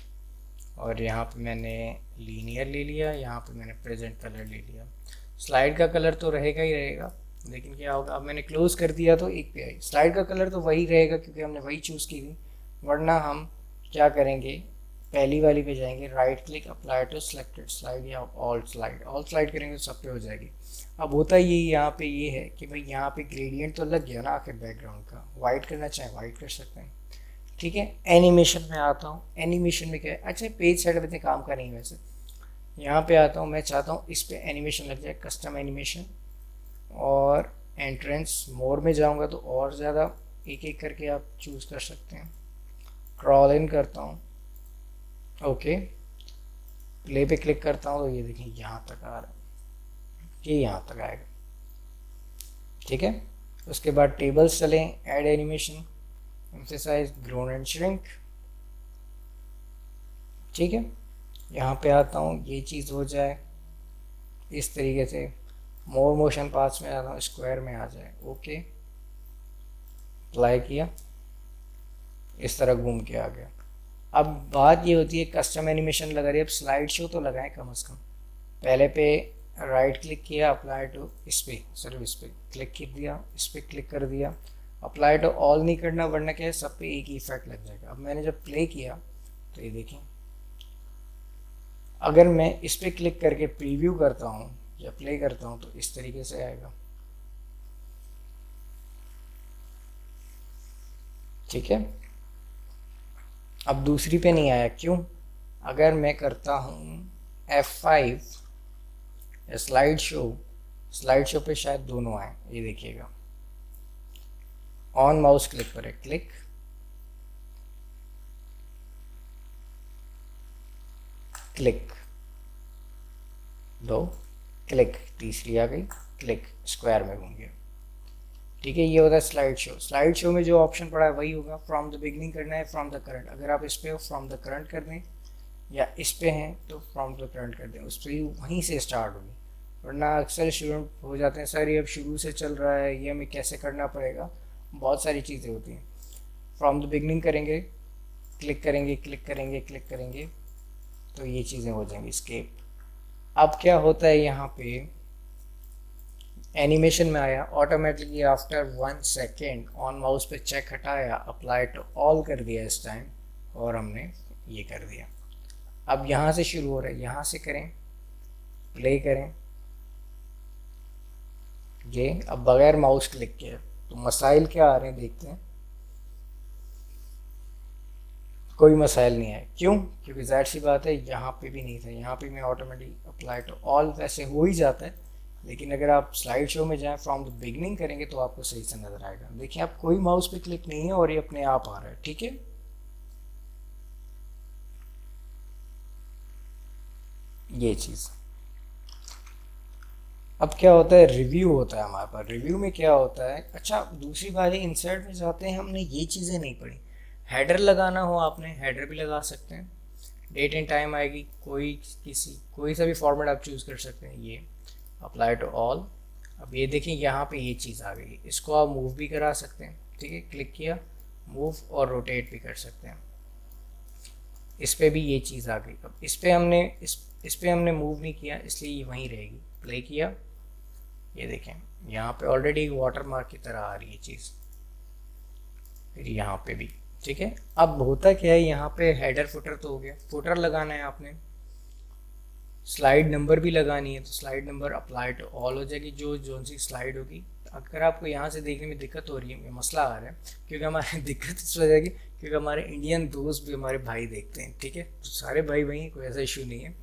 और यहाँ पे मैंने लीनियर ले लिया, यहाँ पे मैंने प्रेजेंट कलर ले लिया। स्लाइड का कलर तो रहेगा ही रहेगा, लेकिन क्या होगा, अब मैंने क्लोज कर दिया तो एक पे आई। स्लाइड का कलर तो वही रहेगा क्योंकि हमने वही चूज़ की थी, वरना हम क्या करेंगे, पहली वाली पे जाएंगे, right click, apply to selected slide या ऑल स्लाइड। ऑल स्लाइड करेंगे तो सब पे हो जाएगी। अब होता ये यहाँ पे ये है कि भाई यहाँ पे ग्रेडियंट तो लग गया ना आखिर बैकग्राउंड का, वाइट करना चाहें वाइट कर सकते हैं। ठीक है, एनिमेशन में आता हूँ। एनिमेशन में क्या है, अच्छा पेज सेटअप इतने काम का नहीं है वैसे। यहाँ पे आता हूँ, मैं चाहता हूँ इस पे एनिमेशन लग जाए, कस्टम एनिमेशन, और एंट्रेंस मोर में जाऊँगा तो और ज़्यादा एक एक करके आप चूज़ कर सकते हैं। क्रॉल इन करता हूँ, ओके, प्ले पे क्लिक करता हूँ तो ये देखिए यहाँ तक आ रहा है, ये यहाँ तक आएगा। ठीक है, उसके बाद टेबल्स चलें, add animation, emphasise, grow and shrink. ठीक है, यहाँ पे आता हूँ, ये चीज़ हो जाए इस तरीके से। मोर मोशन पाथ्स में आता हूँ, स्क्वायर में आ जाए, ओके, अप्लाई किया, इस तरह घूम के आ गया। अब बात ये होती है कस्टम एनिमेशन लगा रही है, अब स्लाइड शो तो लगाएं कम से कम। पहले पे राइट क्लिक किया, अप्लाई टू, इस पर सिर्फ इस पर क्लिक कर दिया, इस पर क्लिक कर दिया। अप्लाई टू ऑल नहीं करना, वरना क्या है सब पे एक ही इफेक्ट लग जाएगा। अब मैंने जब प्ले किया तो ये देखें, अगर मैं इस पर क्लिक करके प्रीव्यू करता हूँ या प्ले करता हूँ तो इस तरीके से आएगा। ठीक है, अब दूसरी पे नहीं आया, क्यों? अगर मैं करता हूँ F5 स्लाइड शो पे शायद दोनों आए, ये देखिएगा। ऑन माउस क्लिक करें, क्लिक, क्लिक, दो क्लिक, तीसरी आ गई, क्लिक, स्क्वायर में घूम गया। ठीक है, ये होता है स्लाइड शो। स्लाइड शो में जो ऑप्शन पड़ा है वही होगा, फ्रॉम द बिगनिंग करना है, फ्रॉम द करंट। अगर आप इस पे हो फ्रॉम द करंट कर दें, या इस पे हैं तो फ्रॉम द करंट कर दें, उस पर ही वहीं से स्टार्ट होगी। वरना अक्सर स्टूडेंट हो जाते हैं, सर ये अब शुरू से चल रहा है, ये हमें कैसे करना पड़ेगा। बहुत सारी चीज़ें होती हैं। फ्रॉम द बिगनिंग करेंगे, क्लिक करेंगे, क्लिक करेंगे, क्लिक करेंगे, तो ये चीज़ें हो जाएंगी स्केप। अब क्या होता है, यहाँ पे एनिमेशन में आया, automatically after 1 second on mouse पे चेक हटाया, अप्लाई टू ऑल कर दिया इस टाइम, और हमने ये कर दिया। अब यहाँ से शुरू हो रहा है, यहाँ से करें, प्ले करें, ये अब बगैर माउस क्लिक किया तो मसाइल क्या आ रहे हैं देखते हैं। कोई मसाइल नहीं है, क्यों? क्योंकि जाहिर सी बात है यहाँ पे भी नहीं था, यहाँ पे मैं ऑटोमेटिक अप्लाई टू ऑल वैसे हो ही जाता है, लेकिन अगर आप स्लाइड शो में जाएं फ्रॉम द बिगनिंग करेंगे तो आपको सही से नज़र आएगा। देखिए आप कोई माउस पे क्लिक नहीं है और ये अपने आप आ रहा है। ठीक है, ये चीज़। अब क्या होता है, रिव्यू होता है हमारे पास। रिव्यू में क्या होता है, अच्छा दूसरी बात है, इंसर्ट में जाते हैं, हमने ये चीज़ें नहीं पढ़ी। हेडर लगाना हो आपने, हेडर भी लगा सकते हैं, डेट एंड टाइम आएगी, कोई सा भी फॉर्मेट आप चूज़ कर सकते हैं। ये अप्लाई टू ऑल। अब ये देखिए यहाँ पे ये चीज़ आ गई, इसको आप मूव भी करा सकते हैं। ठीक है, क्लिक किया, मूव और रोटेट भी कर सकते हैं। इस पे भी ये चीज़ आ गई। अब इस पे हमने मूव नहीं किया, इसलिए ये वहीं रहेगी। प्ले किया, ये देखें यहाँ पे ऑलरेडी वाटर मार्क की तरह आ रही है चीज़, फिर यहाँ पे भी। ठीक है, अब होता क्या है, यहाँ पे हेडर फुटर तो हो गया, फुटर लगाना है आपने, स्लाइड नंबर भी लगानी है, तो slide number apply to all हो जाएगी, जो सी स्लाइड होगी। अगर आपको यहाँ से देखने में दिक्कत हो रही है, मसला आ रहा है, क्योंकि हमारे दिक्कत इस वजह की क्योंकि हमारे इंडियन दोस्त भी हमारे भाई देखते हैं। ठीक है, तो सारे भाई भाई हैं, कोई ऐसा इशू नहीं है।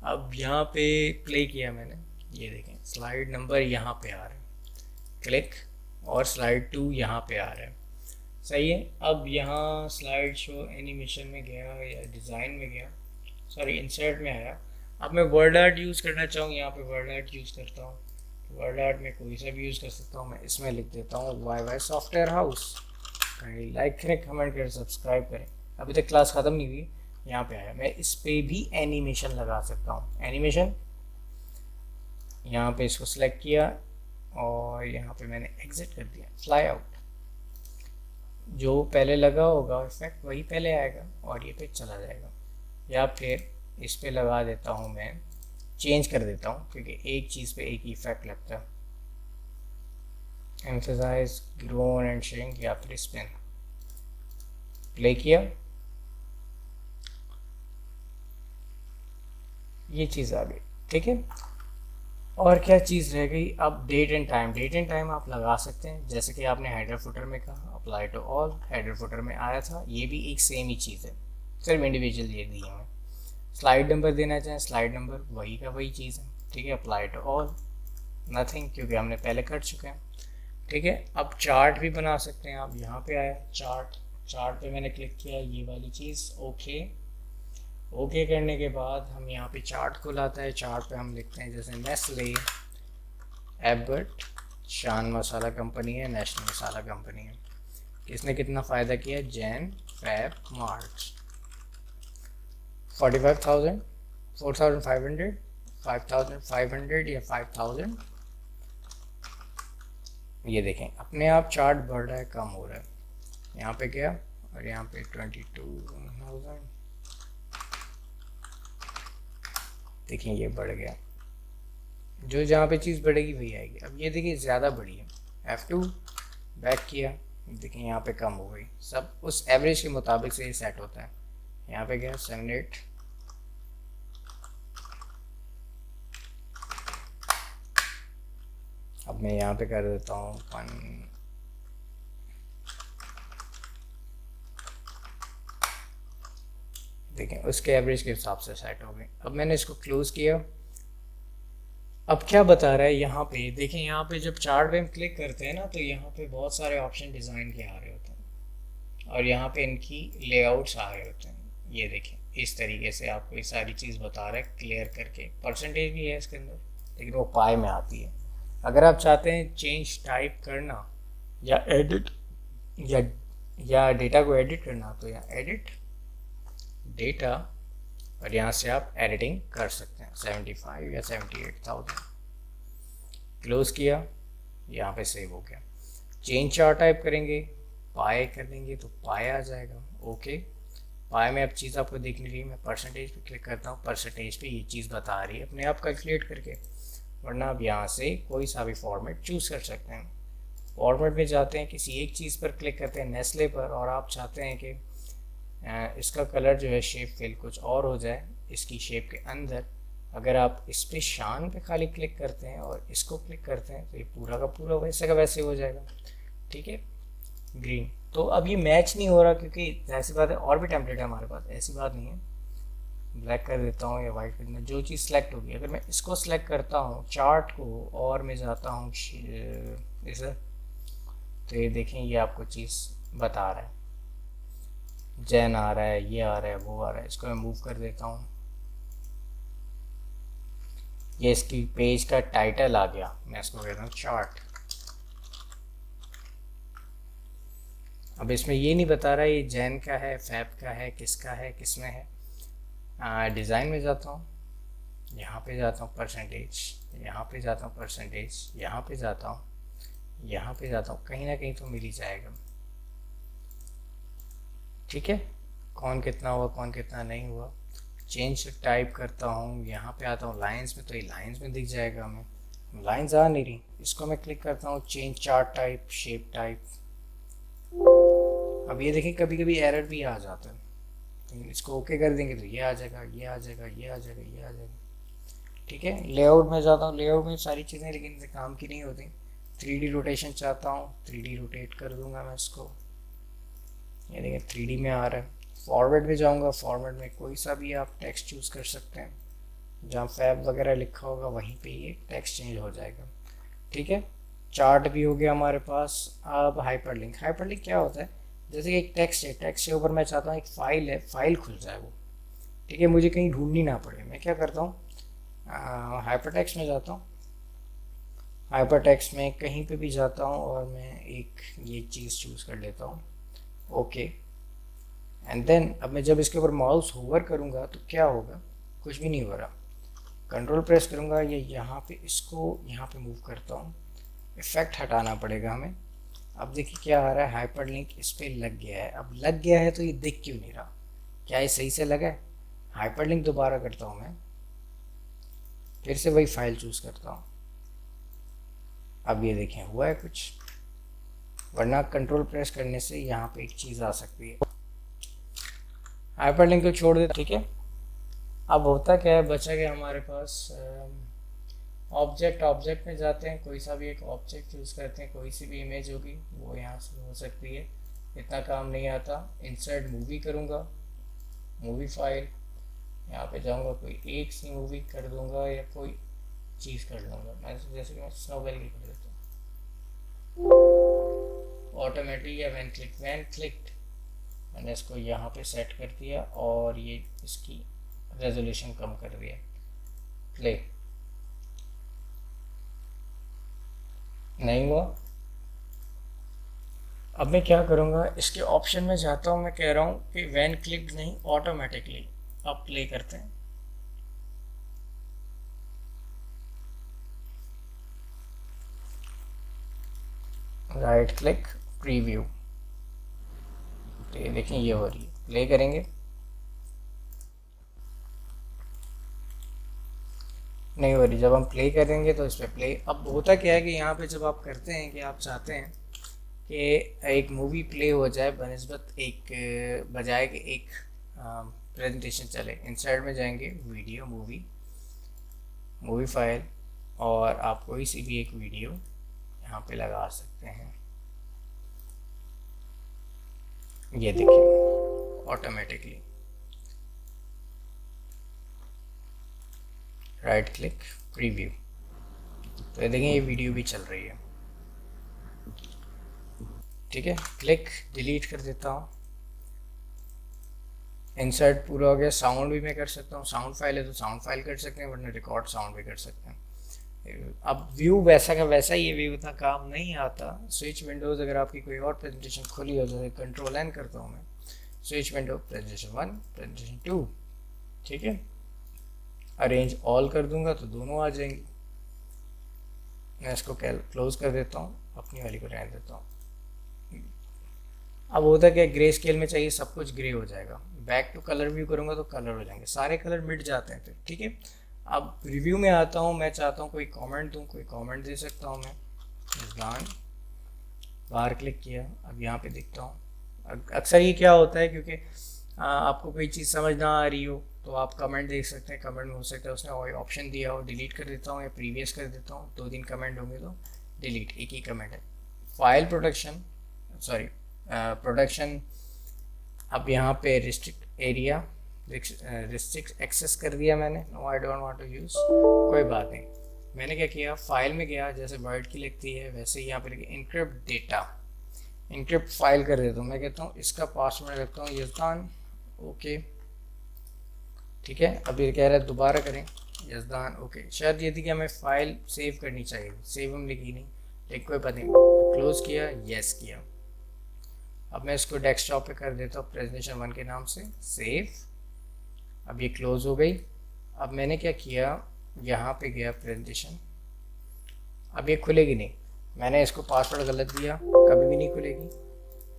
अब यहाँ पे प्ले किया मैंने, ये देखें स्लाइड नंबर यहाँ पे आ रहा है, क्लिक, और स्लाइड 2 यहाँ पे आ रहा है। सही है। अब यहाँ स्लाइड शो एनिमेशन में गया या डिज़ाइन में गया, सॉरी इंसर्ट में आया। अब मैं वर्ड आर्ट यूज़ करना चाहूँ, यहाँ पे वर्ड आर्ट यूज़ करता हूँ। वर्ड आर्ट में कोई सा भी यूज़ कर सकता हूँ, मैं इसमें लिख देता हूँ वाई सॉफ्टवेयर हाउस। लाइक करें, कमेंट करें, सब्सक्राइब करें। अभी तक क्लास ख़त्म नहीं हुई, यहाँ पे आया। मैं इस पे भी एनिमेशन लगा सकता हूँ, एनिमेशन, यहाँ पे इसको सिलेक्ट किया और यहाँ पे मैंने एग्जिट कर दिया, फ्लाई आउट। जो पहले लगा होगा इफेक्ट वही पहले आएगा और ये पे चला जाएगा। या फिर इस पे लगा देता हूँ, मैं चेंज कर देता हूँ, क्योंकि एक चीज़ पे एक ही इफेक्ट लगता है। एम्फसाइज, ग्रोन एंड श्रिंक, या फिर स्पिन। प्ले किया, ये चीज़ आ गई। ठीक है, और क्या चीज़ रह गई, अब date and time. Date and time आप लगा सकते हैं, जैसे कि आपने हेडर फुटर में कहा apply to all, header footer में आया था, ये भी एक सेम ही चीज़ है, सिर्फ इंडिविजुअल ये दी है। स्लाइड नंबर देना चाहें, स्लाइड नंबर वही का वही चीज़ है। ठीक है, अप्लाई टू ऑल, नथिंग, क्योंकि हमने पहले कर चुके हैं। ठीक है, अब चार्ट भी बना सकते हैं आप। यहाँ पे आया चार्ट, चार्ट पे मैंने क्लिक किया, ये वाली चीज़, ओके। ओके करने के बाद हम यहाँ पे चार्ट को लाता है। चार्ट पे हम लिखते हैं जैसे नेस्ले, एबर्ट, शान मसाला कंपनी है, नेशनल मसाला कंपनी है। किसने कितना फ़ायदा किया, जैन, फेब, मार्च। 45,000, 4,500, 5,500 या 5,000। ये देखें अपने आप चार्ट बढ़ रहा है, कम हो रहा है। यहाँ पे गया और यहाँ पे 22,000, देखिए ये बढ़ गया। जो जहाँ पे चीज़ बढ़ेगी वही आएगी। अब ये देखिए ज़्यादा बढ़ी है, F2 बैक किया, देखिए यहाँ पे कम हो गई। सब उस एवरेज के मुताबिक से ये सेट होता है। यहाँ पे गया 7-8, अब मैं यहाँ पे कर देता हूँ 1। देखें उसके एवरेज के हिसाब से सेट हो गई। अब मैंने इसको क्लोज किया। अब क्या बता रहा है यहाँ पे, देखें यहाँ पे जब चार्ट पे हम क्लिक करते हैं ना, तो यहाँ पे बहुत सारे ऑप्शन डिज़ाइन के आ रहे होते हैं और यहाँ पे इनकी लेआउट्स आ रहे होते हैं। ये देखें इस तरीके से आपको ये सारी चीज़ बता रहा है क्लियर करके। परसेंटेज भी है इसके अंदर, लेकिन वो पाई में आती है। अगर आप चाहते हैं चेंज टाइप करना या एडिट या डेटा को एडिट करना, तो यहाँ एडिट डेटा, और यहाँ से आप एडिटिंग कर सकते हैं। 75 या 78,000, क्लोज किया, यहाँ पे सेव हो गया। चेंज चार्ट टाइप करेंगे, पाए कर देंगे तो पाए आ जाएगा। ओके, पाए में अब चीज़ आपको देखने रही है। मैं परसेंटेज पे क्लिक करता हूँ, परसेंटेज पे ये चीज़ बता रही है अपने आप कैलकुलेट करके। वरना आप यहाँ से कोई सा भी फॉर्मेट चूज़ कर सकते हैं। फॉर्मेट में जाते हैं, किसी एक चीज़ पर क्लिक करते हैं, नेस्ले पर, और आप चाहते हैं कि इसका कलर जो है शेप फिल कुछ और हो जाए इसकी शेप के अंदर। अगर आप इस पे शान पे खाली क्लिक करते हैं और इसको क्लिक करते हैं तो ये पूरा का पूरा वैसे का वैसे हो जाएगा। ठीक है, ग्रीन। तो अब ये मैच नहीं हो रहा, क्योंकि ऐसी बात है, और भी टेम्पलेट है हमारे पास, ऐसी बात नहीं है। ब्लैक कर देता हूँ या वाइट कर देता हूँ, जो चीज़ सेलेक्ट होगी। अगर मैं इसको सेलेक्ट करता हूँ चार्ट को और मैं जाता हूँ इसे, तो ये देखें ये आपको चीज़ बता रहा है, जैन आ रहा है, ये आ रहा है, वो आ रहा है। इसको मैं मूव कर देता हूँ, ये इसकी पेज का टाइटल आ गया। मैं इसको कहता हूँ चार्ट। अब इसमें ये नहीं बता रहा ये जैन का है, फैब का है, किसका है, किस में है। डिज़ाइन में जाता हूँ, यहाँ पे जाता हूँ परसेंटेज, यहाँ पे जाता हूँ परसेंटेज, यहाँ पे जाता हूँ, यहाँ पे जाता हूँ, कहीं ना कहीं तो मिल ही जाएगा। ठीक है, कौन कितना हुआ कौन कितना नहीं हुआ। चेंज टाइप करता हूँ, यहाँ पे आता हूँ लाइंस में, तो ये लाइंस में दिख जाएगा हमें। लाइंस आ नहीं रही, इसको मैं क्लिक करता हूँ change chart type shape type. अब ये देखिए कभी कभी एरर भी आ जाता है, तो इसको ओके कर देंगे तो ये आ जाएगा, ये आ जाएगा, ये आ जाएगा, ये आ जाएगा। ठीक है, लेआउट में जाता हूँ, लेआउट में सारी चीज़ें लेकिन इनसे काम की नहीं होती। 3D रोटेशन चाहता हूँ, 3D रोटेट कर दूंगा मैं इसको। ये देखिए 3D में आ रहा है। फॉर्मेट में जाऊंगा, फॉर्मेट में कोई सा भी आप टेक्स्ट चूज़ कर सकते हैं, जहाँ फैब वगैरह लिखा होगा वहीं पे ये टेक्स्ट चेंज हो जाएगा। ठीक है, चार्ट भी हो गया हमारे पास। अब हाइपरलिंक, हाइपरलिंक क्या होता है, जैसे कि एक टेक्स्ट है, टेक्स्ट के ऊपर मैं चाहता हूँ एक फाइल है, फाइल खुल जाए वो। ठीक है, मुझे कहीं ढूंढनी ना पड़े। मैं क्या करता हूँ, हाइपर टेक्स्ट में जाता हूँ, हाइपर टेक्स्ट में कहीं पे भी जाता हूँ और मैं एक ये चीज़ चूज़ कर लेता हूँ, ओके। एंड देन अब मैं जब इसके ऊपर माउस होवर करूँगा तो क्या होगा, कुछ भी नहीं हो रहा। कंट्रोल प्रेस करूँगा, ये यहाँ पे इसको यहाँ पे मूव करता हूँ, इफेक्ट हटाना पड़ेगा हमें। अब देखिए क्या आ रहा है, हाइपरलिंक इस पर लग गया है। अब लग गया है तो ये दिख क्यों नहीं रहा, क्या ये सही से लगा है? हाइपरलिंक दोबारा करता हूँ मैं, फिर से वही फाइल चूज़ करता हूँ। अब ये देखें हुआ है कुछ, वरना कंट्रोल प्रेस करने से यहाँ पे एक चीज़ आ सकती है। हाइपरलिंक को छोड़ देता, ठीक है। अब होता क्या है, बचा गया हमारे पास ऑब्जेक्ट। ऑब्जेक्ट में जाते हैं, कोई सा भी एक ऑब्जेक्ट चूज़ करते हैं, कोई सी भी इमेज होगी वो यहाँ से हो सकती है, इतना काम नहीं आता। इंसर्ट मूवी करूँगा, मूवी फाइल, यहाँ पे जाऊँगा, कोई एक सी मूवी कर दूँगा या कोई चीज़ कर लूँगा। मैं जैसे कि मैं स्नोबेल की कर देता हूँ, ऑटोमेटिक या वैन क्लिक, मैंने इसको यहाँ पे सेट कर दिया और ये इसकी रेजोल्यूशन कम कर दिया। प्ले नहीं हुआ। अब मैं क्या करूँगा, इसके ऑप्शन में जाता हूँ, मैं कह रहा हूँ कि वैन क्लिक नहीं, ऑटोमेटिकली। अब प्ले करते हैं, राइट क्लिक प्रीव्यू, तो ये देखें ये हो रही है। प्ले करेंगे, नहीं हो रही। जब हम प्ले करेंगे तो इस पर प्ले। अब होता क्या है कि यहाँ पे जब आप करते हैं कि आप चाहते हैं कि एक मूवी प्ले हो जाए बनिस्बत एक बजाय कि एक प्रेजेंटेशन चले, इंसर्ट में जाएंगे, वीडियो, मूवी, मूवी फाइल, और आप कोई सी भी एक वीडियो यहाँ पे लगा सकते हैं। ये देखिए ऑटोमेटिकली, राइट क्लिक प्रीव्यू, तो ये देखें ये वीडियो भी चल रही है। ठीक है, क्लिक डिलीट कर देता हूँ। इंसर्ट पूरा हो गया। साउंड भी मैं कर सकता हूँ, साउंड फाइल है तो साउंड फाइल कर सकते हैं, वरना रिकॉर्ड साउंड भी कर सकते हैं। अब व्यू वैसा का वैसा ही, ये व्यू इतना काम नहीं आता। स्विच विंडोज़, अगर आपकी कोई और प्रेजेंटेशन खुली हो, जैसे कंट्रोल एन करता हूँ मैं, स्विच विंडो, प्रेजेंटेशन 1, प्रेजेंटेशन 2, ठीक है। अरेंज ऑल कर दूंगा तो दोनों आ जाएंगी। मैं इसको क्लोज कर देता हूँ, अपनी वाली को रहने देता हूँ। अब होता क्या, ग्रे स्केल में चाहिए, सब कुछ ग्रे हो जाएगा। बैक टू कलर व्यू करूँगा तो कलर हो जाएंगे, सारे कलर मिट जाते हैं फिर। ठीक है, अब रिव्यू में आता हूँ, मैं चाहता हूँ कोई कमेंट दूँ, कोई कमेंट दे सकता हूँ मैं। गान बाहर क्लिक किया, अब यहाँ पे दिखता हूँ। अक्सर ये क्या होता है, क्योंकि आपको कोई चीज़ समझ ना आ रही हो तो आप कमेंट देख सकते हैं। कमेंट में हो सकता है उसने ऑप्शन दिया हो, डिलीट कर देता हूँ या प्रीवियस कर देता हूँ। 2-3 कमेंट होंगे तो डिलीट, एक ही कमेंट है। फाइल प्रोटेक्शन, सॉरी प्रोटेक्शन, अब यहाँ पे रिस्ट्रिक्ट एरिया, रिस्ट्रिक्ट एक्सेस कर दिया मैंने, no I don't want to use, कोई बात नहीं। मैंने क्या किया, फाइल में गया, जैसे वर्ड की लिखती है वैसे ही यहाँ पे लिखी इनक्रिप्ट डेटा, इनक्रिप्ट फाइल कर देता हूँ। मैं कहता हूँ इसका पासवर्ड रखता हूँ यजदान, ओके। ठीक है, अब ये कह रहा है दोबारा करें, यजदान, ओके। शायद ये थी कि हमें फ़ाइल सेव करनी चाहिए, सेव हमने की नहीं, लेकिन कोई पता नहीं। क्लोज़ किया, येस किया। अब मैं इसको डेस्कटॉप पे कर देता हूँ प्रेजेंटेशन 1 के नाम से, सेव। अब ये क्लोज़ हो गई। अब मैंने क्या किया, यहाँ पे गया प्रेजेंटेशन, अब ये खुलेगी नहीं, मैंने इसको पासवर्ड गलत दिया, कभी भी नहीं खुलेगी।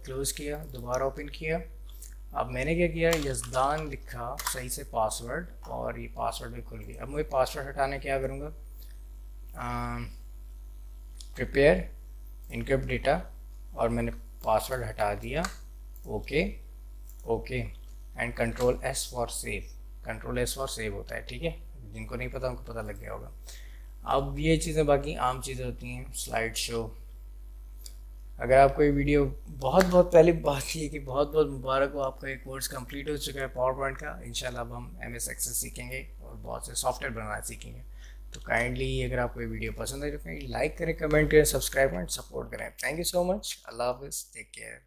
क्लोज़ किया, दोबारा ओपन किया, अब मैंने क्या किया, यजदान लिखा सही से पासवर्ड, और ये पासवर्ड भी खुल गया। अब मुझे पासवर्ड हटाने क्या करूँगा, प्रिपेयर इनक्रिप्ट डेटा, और मैंने पासवर्ड हटा दिया। Okay okay and control S for save. Control S for save होता है, ठीक है, जिनको नहीं पता उनको पता लग गया होगा। अब ये चीज़ें बाकी आम चीज़ें होती हैं, स्लाइड शो। अगर आपको ये वीडियो, बहुत बहुत पहली बात ये कि बहुत बहुत मुबारक हो, आपका एक कोर्स कंप्लीट हो चुका है पावर पॉइंट का। इंशाल्लाह अब हम एम एस एक्सेस सीखेंगे और बहुत से सॉफ्टवेयर बनाना सीखेंगे। तो काइंडली अगर आपको ये वीडियो पसंद है तो कहीं लाइक करें, कमेंट करें, सब्सक्राइब करें, सपोर्ट करें। Thank you so much. अल्लाह हाफिज़, टेक केयर।